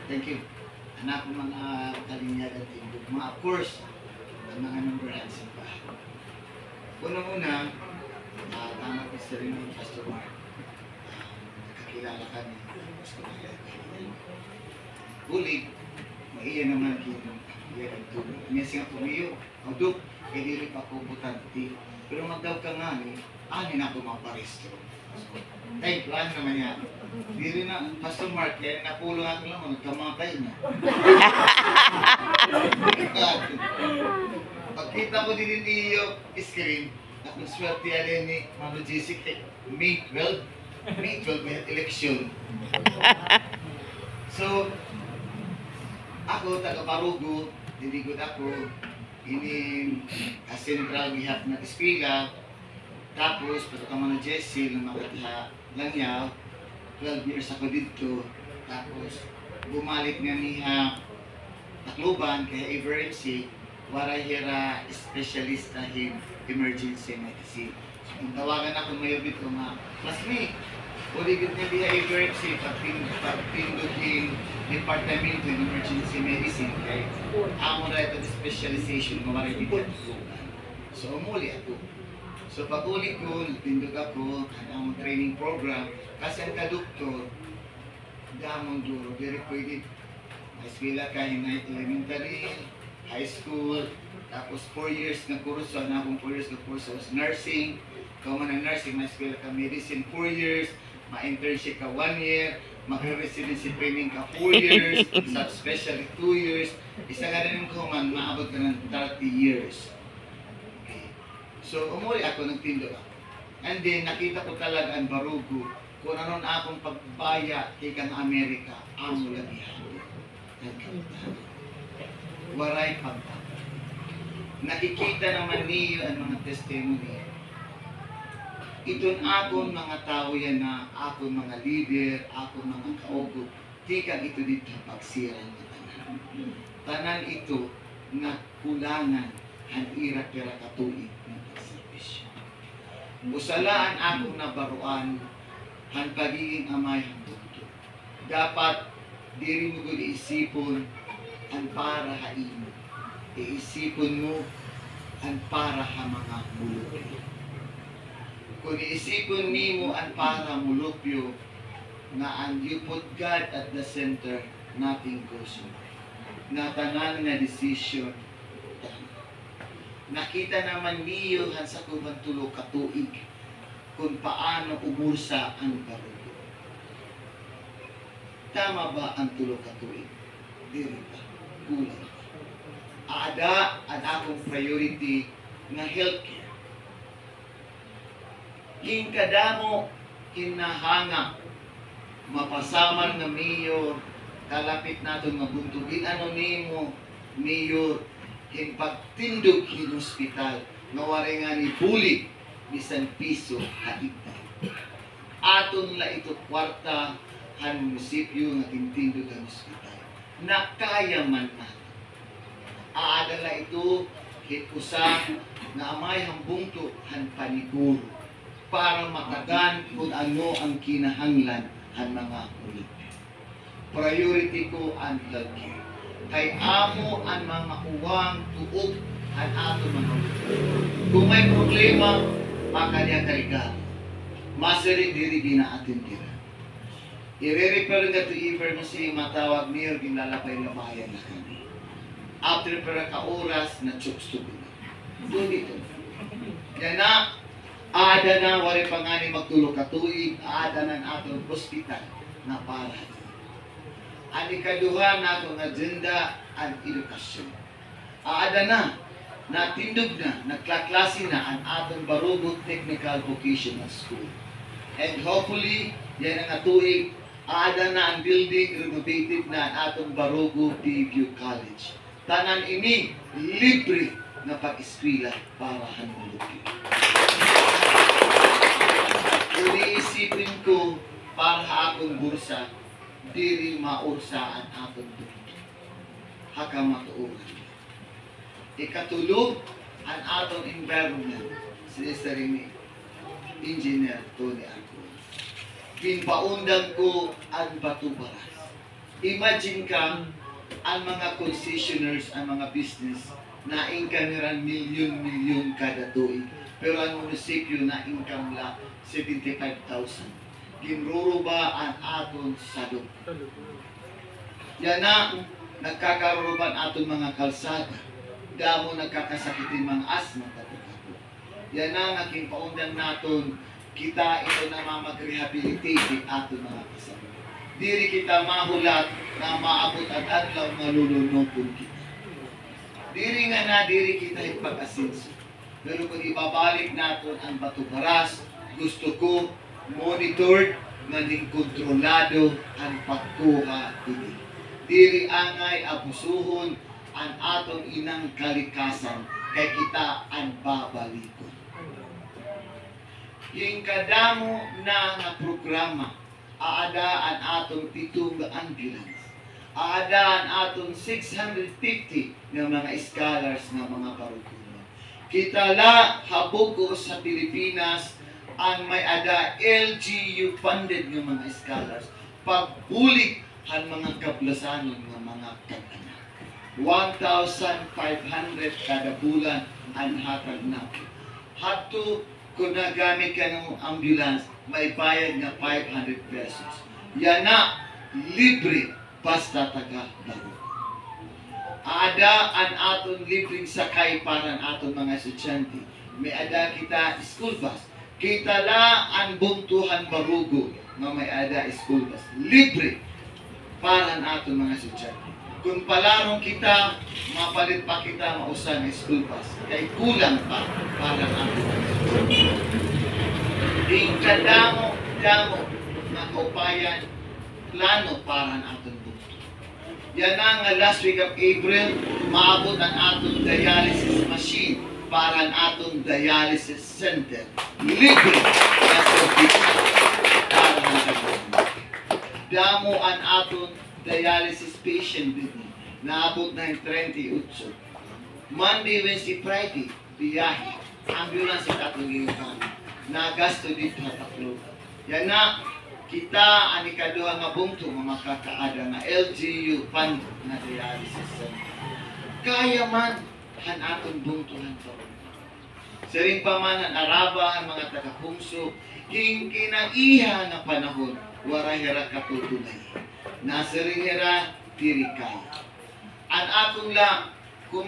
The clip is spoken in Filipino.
Thank you. Anak ko mga kalinyagan tindog. Mga of course, ang mga number hands pa. Una-una, tama ko sa rin ng Pastor Mark. Nakakilala ka ni Pastor Mark. Bulig, maiyan naman kinong iyan ang tulog. Miyasing ako niyo, magduk, kaya dili pa ko butanti. Pero magdaw ka nga ni, anin ako maparestro. Ay, plan naman yan. Dili na, Pastor Mark, kaya napulong ako lang, magkamatay na. Pagkita ko din niyo screen, akong swerte yan ni Mama Jessica, May 12. May 12 may eleksyon. So, ako, taga-Parugo, diligod ako, ini central gihap na eskwela. Tapos, pagka Mama Jessie, ng mga langyaw, 12 years ako dito. Tapos, bumalik nga niya Tacloban, kaya emergency, wala hira specialist na emergency medicine. So, kung tawagan ako mayo dito nga, classmate, uligid niya diha emergency, pagpindugin departamento in emergency medicine, kaya amo na ito specialization, mawari dito Tacloban. So, umuli ako. So, pag-uli ko, nagtindog ako, ang training program, kasi ang kadoktor, damang duro, very pwede. May eskwela ka, elementary, high school, tapos 4 years na kurso, na akong 4 years na kurso, nursing, ikaw man ang nursing, may eskwela ka, medicine 4 years, ma-internship ka 1 year, mag-residency training ka 4 years, subspecialty 2 years, isa ka rin ko man, maabot ka ng 30 years. So, umuli ako, nagtindog ako. And then, nakita ko talaga ang barugo kung ano na akong pagbaya kay kang Amerika, amo lang ihalo. Waray pagpapag. Nakikita naman niyo ang mga testimony. Iton akong mga tao yan na akong mga leader, akong mga kaugo, tikang ito dito pagsirang ng tanan. Tanan ito na kulangan ang ira-pira katuig ng pagservisyo. Usalaan akong nabaruan ang pagiging amay ang bukto. Dapat diri mo gud iisipon ang para haimo. Iisipon mo ang para ha mga mulupyo. Kung iisipon nimo ang para mulupyo, nga ang you put God at the center, nothing goes wrong. Na tanan nga decision, nakita naman niyo sa kubang tulo katuig kung paano umursa ang barugo. Tama ba ang tulo katuig? Dili pa. Kulang. Ada ang akong priority na healthcare. Hinkadamo kinahanga mapasaman na mayor, kalapit natin mabuntugin ano nimo mayor, pagtindog in hospital, nawari nga ni bulig, bisan piso, haigda. Aton la ito kwarta, han munisipyo nga tintindog ang hospital. Nakaya man na. Aadala ito, hit-usang, na amay hambungto, han paniguro, para matagan kung ano ang kinahanglan han mga ulit. Priority ko ang healthcare. Kay amo ang mga uwang tuog ang ato mga ulit. Kung may problema, makanya kaliga. Masari diri ginaatindiran. I-refer nga to emergency matawag niyo ginlalapay-labayan na kami. After para ka oras na chukstubin. Doon dito. Yan na, ada na wari pangani magtulog katuig, ada na atong hospital na para. Ang ikaduha na itong agenda ang edukasyon. Aada na, natindog na, nagklaklase na ang atong Barugo Technical Vocational School. And hopefully, yan ang atuig, aada na ang building, renovated na ang atong Barugo PVU College. Tanan ini, libre na pag-eskwela para hanulukin. Kung iisipin ko para akong bursa, diri maursaan atong dito. Haka matuuran. Ikatulog ang atong environment. Sister ni Engineer Tony Arco. Ginpaundang ko ang batubaras. Imagine ka, ang mga concessionaires, ang mga business, na income nila milyon-milyon kada tuig. Pero ang munisipyo na income la 75,000. Ginruruba ang aton sadok. Yan na, nagkakaruruban aton mga kalsada. Damo nagkakasakitin mga asma. Yan na, aking paundang naton, kita ito na mag-rehabilitate aton mga kasama. Diri kita mahulat na maabot ang adlaw nga lulunopon kita. Diri nga na, diri kita ipag-asinso. Pero kung ibabalik natin ang batubaras, gusto ko monitored, naging kontrolado ang pagkuha ini. Diri angay abusuhon ang atong inang kalikasan, kay kita ang babalikon. Yung kadamo na nga programa, aadaan atong 7 ambulance. Aadaan atong 650 ng mga scholars ng mga karukulan. Kita la habuko sa Pilipinas ang may ada LGU funded ng mga scholars. Pagbulik ang mga kablasanon ng mga kag-anak. 1,500 kada bulan ang hatag na. Hato kung nagamit ka ng ambulance, may bayad na 500 pesos. Yan na, libre, basta taga-baro. Ada ang aton libreng sakay para ang aton mga estudyante. May ada kita school bus. Kita la ang buntuhan barugo na may ada school bus. Libre para ang aton mga estudyante. Kung palarong kita, mapalit pa kita mausan ng school bus. Kay kulang pa para ang aton mga estudyante. Damo na kaupayan, plano para ang aton bunto. Yan na nga last week of April, maabot ang aton dialysis machine para ang aton dialysis center. Libre na service para ang aton. Damo ang aton dialysis patient din. Naabot na yung 38. Monday, Wednesday, Friday, biyahe. Ambulance at atong ginagawa. Nagasto dito na taklo. Yan na, kita ani kaduha nga bungto nga makakaada nga LGU fund na dialysis center. Kaya man han aton bungtuhan to. Siring pa man ang araba ang mga taga-pungso, kinaiha na panahon, wara hira katutunay. Nasiring hira, diri kaya. Ang atong la